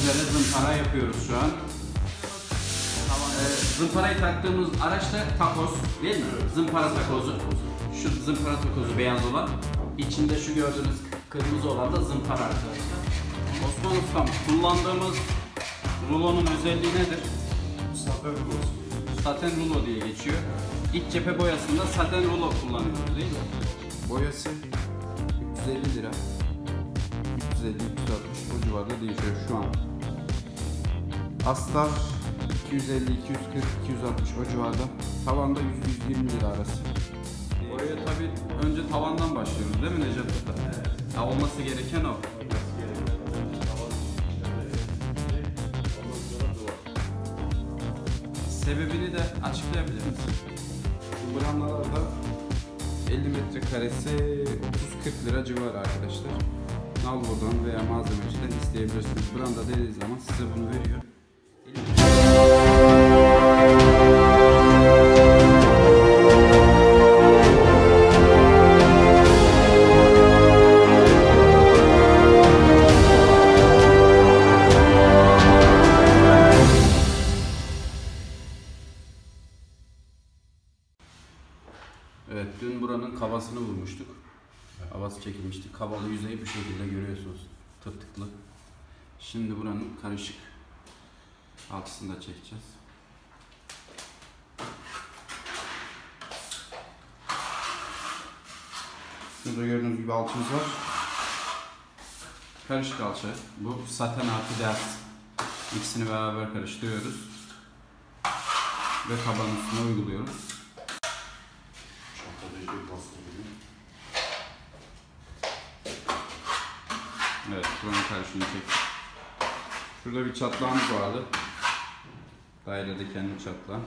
üzere zımpara yapıyoruz şu an. Zımparayı taktığımız araç da takoz değil mi? Zımpara takozu. Şu zımpara takozu beyaz olan. İçinde şu gördüğünüz kırmızı olan da zımpara arkadaşlar. Osman Ustam, kullandığımız rulonun özelliği nedir? Saten rulo. Saten rulo diye geçiyor. İç cephe boyasında saten rulo kullanıyoruz değil mi? Boyası 350 lira. 350, 360 o civarda değişiyor şu an. Astar 250, 240, 260 o civarda. Tavanda 100-120 lira arası. Boyaya tabii önce tavandan başlıyoruz değil mi Necdet Usta? Evet. Ya olması gereken o. Sebebini de açıklayabilir misin? Bu brandalarda 50 metrekaresi 30-40 lira civarı arkadaşlar. Nalbur'dan veya malzemeciden isteyebilirsiniz. Branda dediği zaman size bunu veriyor. Evet, dün buranın kavasını vurmuştuk. Havası çekilmişti. Kavalı yüzeyi bu şekilde görüyorsunuz. Tırtıklı. Şimdi buranın karışık alçısını da çekeceğiz. Şurada gördüğünüz gibi alçımız var. Karışık alçı. Bu saten artı ders. İkisini beraber karıştırıyoruz. Ve kabanın üstüne uyguluyoruz. Evet, buranın karışını çektik. Şurada bir çatlağımız vardı. Dairede kendi çatlağı.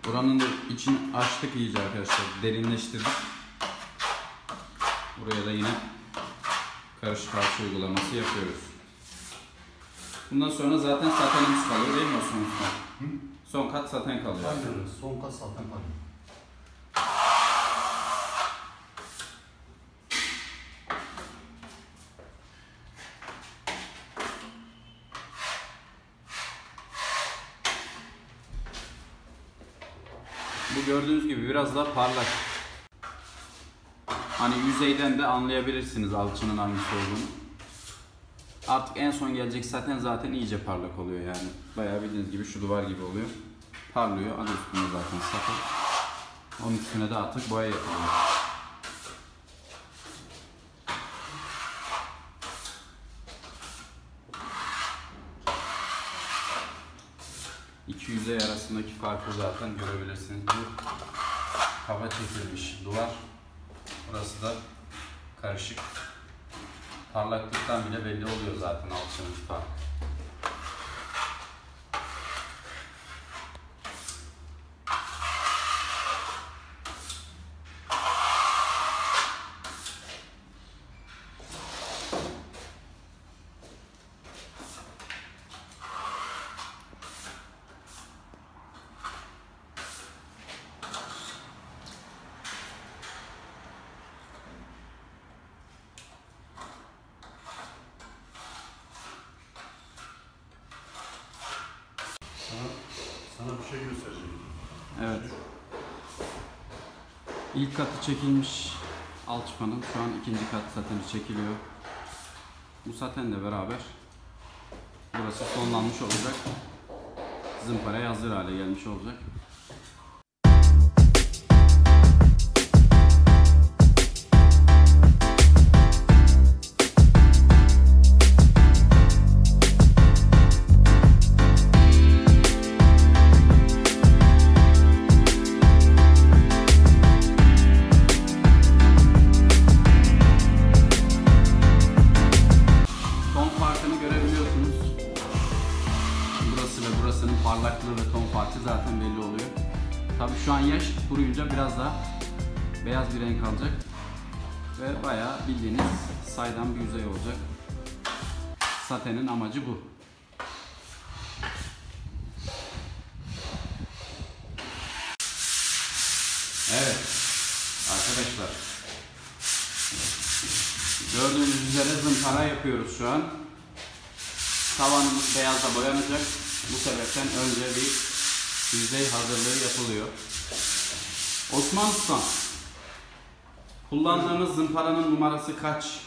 Buranın da içini açtık iyice arkadaşlar. Derinleştirdik. Buraya da yine karışık alçı uygulaması yapıyoruz. Bundan sonra zaten satenimiz kalıyor değil mi Osman Usta? Son kat saten kalıyor. Aynen öyle. Son kat saten kalıyor. Bu gördüğünüz gibi biraz daha parlak. Hani yüzeyden de anlayabilirsiniz alçının hangisi olduğunu. Artık en son gelecek zaten iyice parlak oluyor yani. Bayağı bildiğiniz gibi şu duvar gibi oluyor. Parlıyor. Adı üstünde zaten saten. Onun üstüne de artık boya yapılıyor. İki yüzey arasındaki farkı zaten görebilirsiniz. Bu hava çekilmiş duvar. Burası da karışık. Parlaklıktan bile belli oluyor zaten alçının farkı. Sana bir şey göstereceğim. Evet. İlk katı çekilmiş alçıpanın şu an ikinci kat sateni çekiliyor. Bu satenle beraber burası sonlanmış olacak. Zımparaya hazır hale gelmiş olacak. Parlaklığı ve ton farkı zaten belli oluyor. Tabii şu an yaş kuruyunca biraz daha beyaz bir renk alacak ve bayağı bildiğiniz saydam bir yüzey olacak. Satenin amacı bu. Evet arkadaşlar, gördüğünüz üzere zımpara yapıyoruz şu an. tavanımız beyazla boyanacak. Bu sebepten önce bir yüzey hazırlığı yapılıyor. Osman Usta, kullandığımız zımparanın numarası kaç?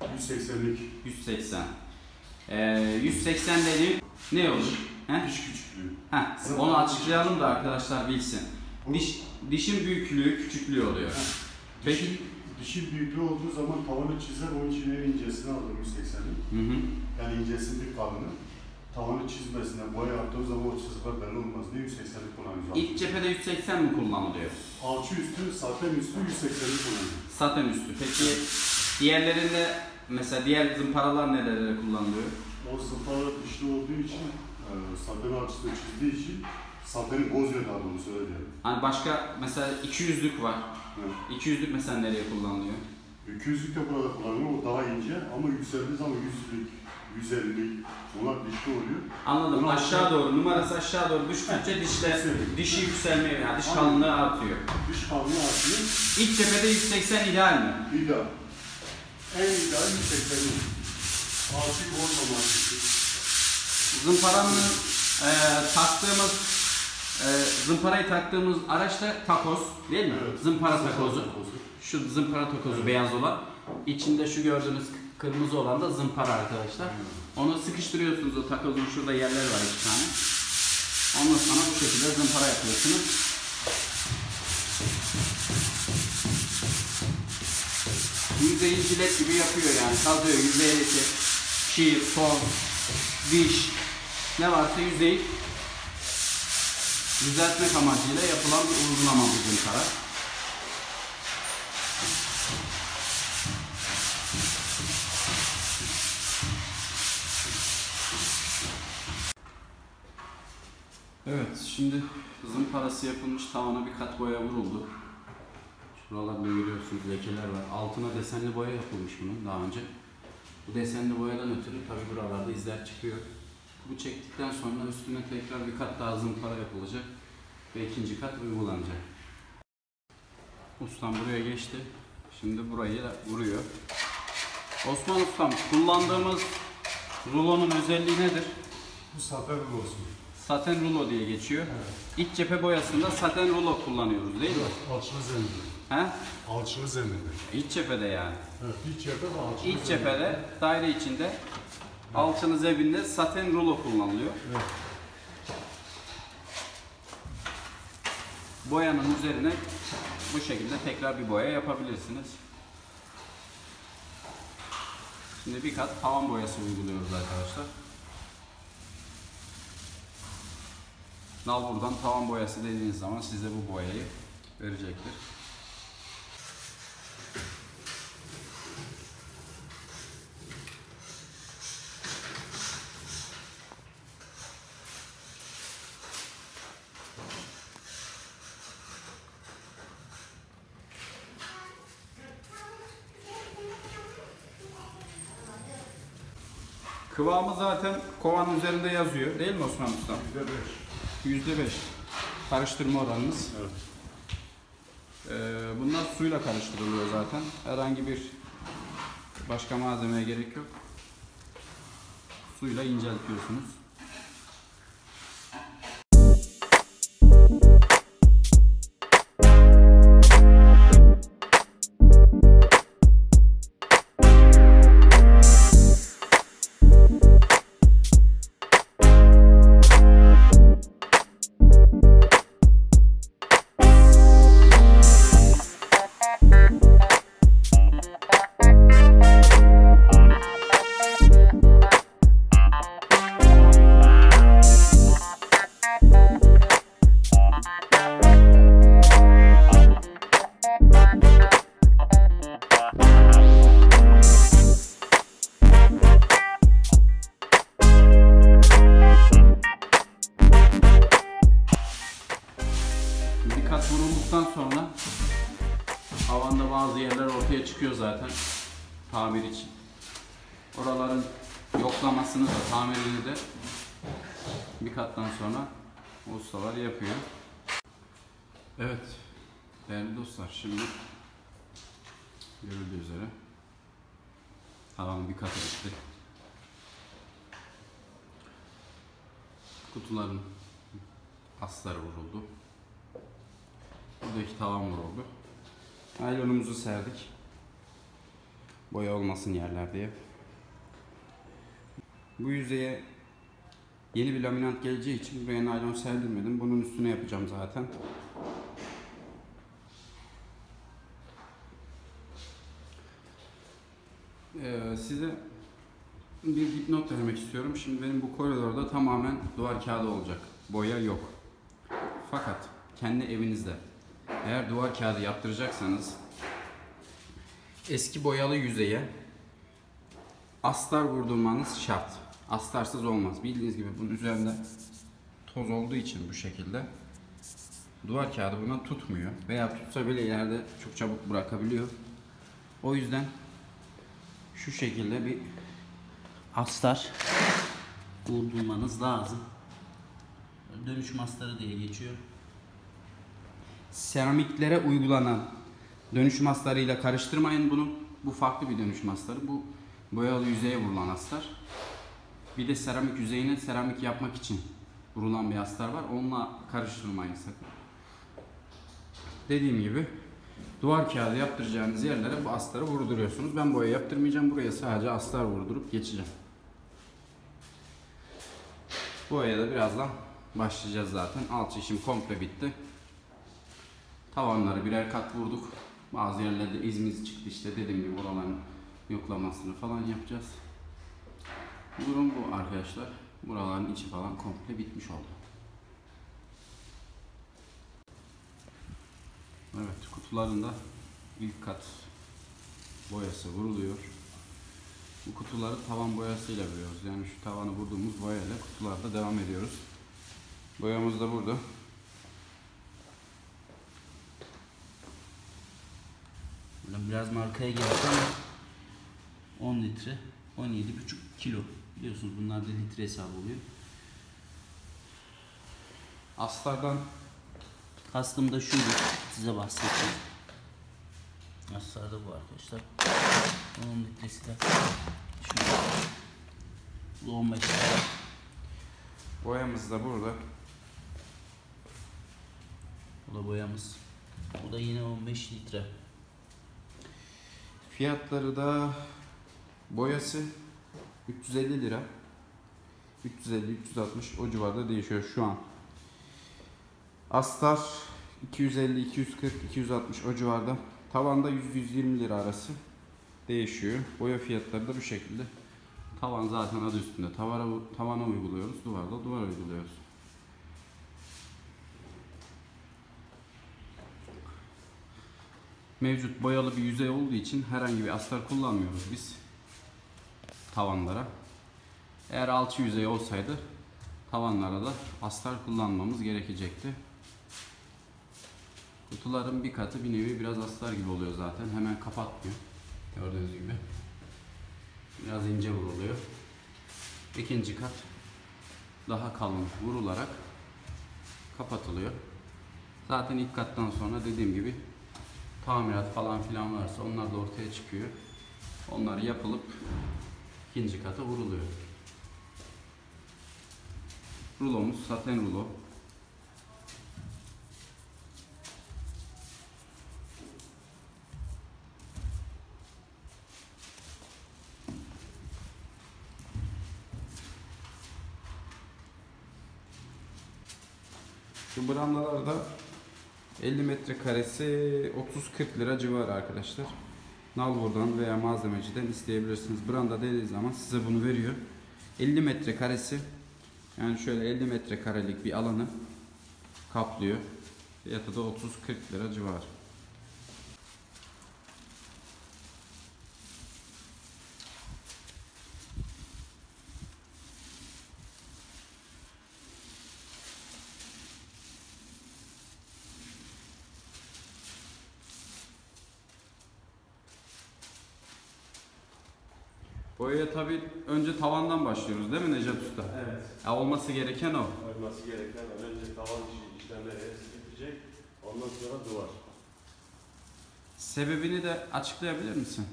180'lik 180. 180 dediğim ne olur? He? diş küçüklüğü. Onu açıklayalım da arkadaşlar bilsin. Dişin büyüklüğü, küçüklüğü oluyor. Peki. Dişin büyüklüğü olduğu zaman tavanı çizer, onun için en incesini alır 180'lik. Yani incesini bir kalını. Tavanı çizmesine, boya attığı zaman o çizgiler belli olmaz diye 180'lik kullanıyoruz. İlk cephede 180 mi kullanılıyor? Alçı üstü, saten üstü 180'lik kullanıyoruz. Saten üstü. Peki diğerlerinde mesela diğer zımparalar nelere kullanılıyor? O zımpara dişli olduğu için, saten alçısını çizdiği için sateni bozuyor daha doğrusu öyle diyelim. Hani başka mesela 200'lük var. Evet. 200'lük mesela nereye kullanılıyor? 200'lük de burada kullanılıyor, o daha ince ama yükseldiği zaman 100'lük, 150'lik, onlar dişli oluyor. Anladım. Bunlar Aşağı doğru, numarası aşağı doğru düştükçe dişi yükselmeye, yani diş kalınlığı artıyor. Diş kalınlığı artıyor. İlk cephede 180 ideal mi? İdeal. En ideal 180'lik. Alçı bozmamak için. Zımparanın zımparayı taktığımız araç da takoz değil mi? Evet. Zımpara takozu. Şu zımpara takozu Evet. beyaz olan. İçinde şu gördüğünüz kırmızı olan da zımpara arkadaşlar. Onu sıkıştırıyorsunuz, o takozun şurada yerler var 2 tane. Ondan sonra bu şekilde zımpara yapıyorsunuz. Yüzeyi jilet gibi yapıyor yani, kazıyor yüzeydeki çiğ, toz, diş ne varsa yüzeyi düzeltmek amacıyla yapılan bir uygulama bu zımpara. Evet, şimdi zımparası yapılmış, tavana bir kat boya vuruldu. Şuralarda görüyorsunuz lekeler var. Altına desenli boya yapılmış bunun daha önce. Bu desenli boyadan ötürü tabi buralarda izler çıkıyor. Bu çektikten sonra üstüne tekrar bir kat daha zımpara yapılacak ve ikinci kat uygulanacak. Ustam buraya geçti. Şimdi burayı da vuruyor. Osman Ustam, kullandığımız rulonun özelliği nedir? Bu saten rulosu. Saten rulo diye geçiyor. Evet. İç cephe boyasında saten rulo kullanıyoruz değil mi? Alçılı zeminde. He? Alçılı zeminde. İç cephede yani. Evet, iç cephe ve alçılı İç cephede, daire içinde, alçılı zeminde saten rulo kullanılıyor. Evet. Boyanın üzerine bu şekilde tekrar bir boya yapabilirsiniz. Şimdi bir kat tavan boyası uyguluyoruz arkadaşlar. Nalbur'dan tavan boyası dediğiniz zaman size bu boyayı verecektir. Kıvamı zaten kovanın üzerinde yazıyor değil mi Osman Usta? %5. %5 karıştırma oranımız. Evet. Bunlar suyla karıştırılıyor zaten. Herhangi bir başka malzemeye gerek yok. Suyla inceltiyorsunuz. Bir kat vurulduktan sonra havanda bazı yerler ortaya çıkıyor zaten tamir için. Oraların yoklamasını da tamirini de bir kattan sonra ustalar yapıyor. Evet değerli dostlar, şimdi görüldüğü üzere tavanı bir kat etti. Kutuların astarı vuruldu. Buradaki tavan vuruldu. Naylonumuzu serdik. Boya olmasın yerler diye. Bu yüzeye yeni bir laminat geleceği için buraya naylon serdirmedim. Bunun üstüne yapacağım zaten. Size bir dipnot vermek istiyorum. Şimdi benim bu koridorda tamamen duvar kağıdı olacak. Boya yok. Fakat kendi evinizde eğer duvar kağıdı yaptıracaksanız eski boyalı yüzeye astar vurdurmanız şart. Astarsız olmaz. Bildiğiniz gibi bunun üzerinde toz olduğu için bu şekilde duvar kağıdı buna tutmuyor. Veya tutsa bile ileride çok çabuk bırakabiliyor. O yüzden şu şekilde bir astar vurdurmanız lazım. Dönüşüm astarı diye geçiyor. Seramiklere uygulanan dönüşüm astarıyla karıştırmayın bunu. Bu farklı bir dönüşüm astarı. Bu boyalı yüzeye vurulan astar. Bir de seramik yüzeyine seramik yapmak için vurulan bir astar var. Onunla karıştırmayın sakın. Dediğim gibi duvar kağıdı yaptıracağınız yerlere bu astarı vurduruyorsunuz. Ben boya yaptırmayacağım. Buraya sadece astar vurdurup geçeceğim. Boyaya da birazdan başlayacağız zaten. Alt işim komple bitti. Tavanları birer kat vurduk. Bazı yerlerde izimiz çıktı, işte dediğim gibi oraların yoklamasını falan yapacağız. Durum bu arkadaşlar. Buraların içi falan komple bitmiş oldu. Evet, kutuların da ilk kat boyası vuruluyor. Bu kutuları tavan boyasıyla boyuyoruz. Yani şu tavanı vurduğumuz boyayla kutularda devam ediyoruz. Boyamız da burada. Biraz markaya girdik ama 10 litre, 17,5 kilo. Biliyorsunuz bunlar da litre hesabı oluyor. Astardan kastım da şuydu, size bahsedeyim. Astar da bu arkadaşlar. 10 litresi de şu. Bu 15 litre. Boyamız da burada. Bu da boyamız. Bu da yine 15 litre. Fiyatları da boyası 350 lira. 350-360 o civarda değişiyor şu an. Astar 250, 240, 260 o civarda. Tavanda 100-120 lira arası değişiyor. Boya fiyatları da bu şekilde. Tavan zaten adı üstünde. Tavana uyguluyoruz. Duvara uyguluyoruz. Mevcut boyalı bir yüzey olduğu için herhangi bir astar kullanmıyoruz biz tavanlara. Eğer alçı yüzey olsaydı tavanlara da astar kullanmamız gerekecekti. Kutuların bir katı bir nevi biraz astar gibi oluyor zaten. Hemen kapatmıyor. Gördüğünüz gibi. Biraz ince vuruluyor. İkinci kat daha kalın vurularak kapatılıyor. Zaten ilk kattan sonra dediğim gibi tamirat falan filan varsa onlar da ortaya çıkıyor. Onlar yapılıp ikinci kata vuruluyor. Rulomuz saten rulo. Şu brandalarda 50 metrekaresi 30-40 lira civarı arkadaşlar. Nalbur'dan veya malzemeciden isteyebilirsiniz. Branda dediği zaman size bunu veriyor. 50 metrekaresi, yani şöyle 50 metrekarelik bir alanı kaplıyor. Fiyatı da 30-40 lira civarı. Boyaya tabi önce tavandan başlıyoruz değil mi Necat Usta? Evet. Ya olması gereken o. Olması gereken önce tavan işlemleri bitecek. Ondan sonra duvar. Sebebini de açıklayabilir misin?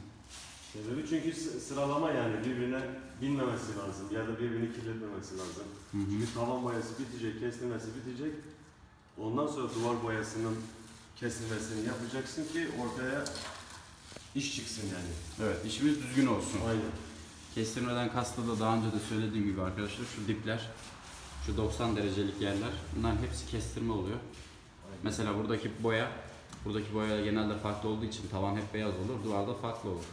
Sebebi çünkü sıralama, yani birbirine binmemesi lazım ya da birbirini kirletmemesi lazım. Çünkü tavan boyası bitecek, kestirmesi bitecek. Ondan sonra duvar boyasının kesilmesini yapacaksın ki ortaya iş çıksın yani. Evet, işimiz düzgün olsun. Aynen. Kestirmeden kastı da daha önce de söylediğim gibi arkadaşlar, şu dipler, şu 90 derecelik yerler, bunların hepsi kestirme oluyor. Mesela buradaki boya genelde farklı olduğu için tavan hep beyaz olur, duvarda farklı olur.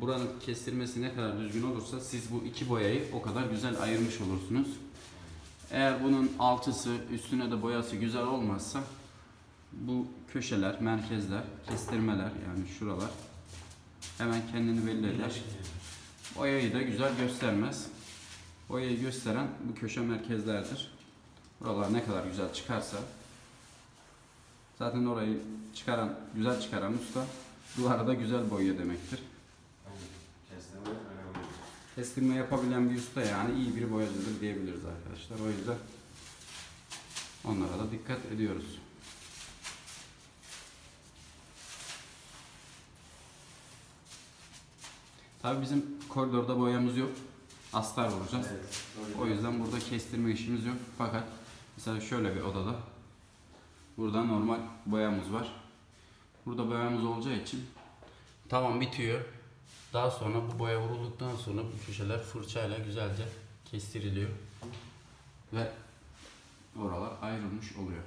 Buranın kestirmesi ne kadar düzgün olursa siz bu iki boyayı o kadar güzel ayırmış olursunuz. Eğer bunun altısı, üstüne de boyası güzel olmazsa bu köşeler, merkezler, kestirmeler yani şuralar hemen kendini belli eder. Boyayı da güzel göstermez. Boyayı gösteren bu köşe merkezlerdir. Buralar ne kadar güzel çıkarsa zaten orayı güzel çıkaran usta duvara da güzel boyuyor demektir. Kestirme önemli. Kestirme yapabilen bir usta yani iyi bir boyacıdır diyebiliriz arkadaşlar. O yüzden onlara da dikkat ediyoruz. Tabii bizim koridorda boyamız yok. Astar vuracağız. Evet, O yüzden burada kestirme işimiz yok. Fakat mesela şöyle bir odada burada normal boyamız var. Burada boyamız olacağı için tamam bitiyor. Daha sonra bu boya vurulduktan sonra bu köşeler fırçayla güzelce kestiriliyor. Ve oralar ayrılmış oluyor.